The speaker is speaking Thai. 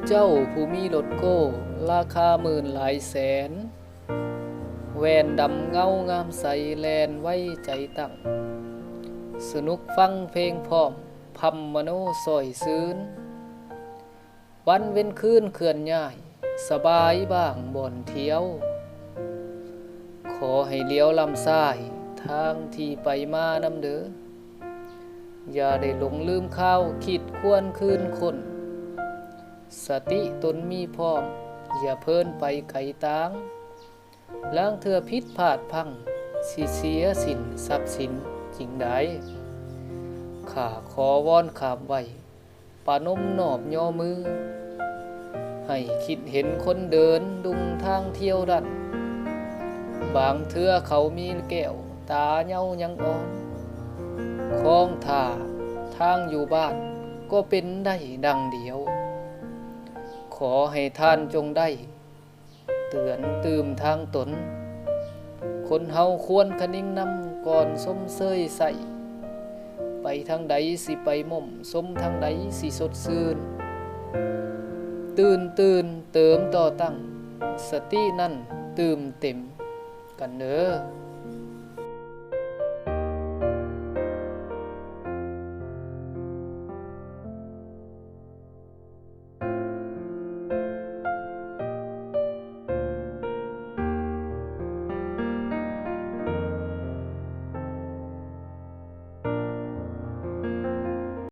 เจ้าผู้มีรถโก้ราคาหมื่นหลายแสนแวนดำเงางามใสแลนไว้ใจตั้งสนุกฟังเพลงพร้อมพัมมโนซอยซื้นวันเว้นคืนเคลื่อนย้ายสบายบ้างบ่อนเที่ยวขอให้เลี้ยวลำซ้ายทางที่ไปมานำเด้ออย่าได้หลงลืมข้าวคิดควรคืนคนสติตนมีพร้อมอย่าเพิ่นไปไกลตางล้างเถื่อพิษพลาดพังสิเสียสินทรัพย์สินจริงใดข้าขอวอนขาบไว้ปานมนอบย่อมือให้คิดเห็นคนเดินดุงทางเที่ยวดันบางเทื่อเขามีแก้วตาเย้ายังอ่อนคลองท่าทางอยู่บ้านก็เป็นได้ดังเดียวขอให้ท่านจงได้เตือนตื่มทางตนคนเฮาควรคะนิ่งนำก่อนสมเสยใส่ไปทางใดสิไปม่มสมทางใดสิสดชื่นตื่นเติมต่อตั้งสตินั่นตื่มเต็มกันเด้อ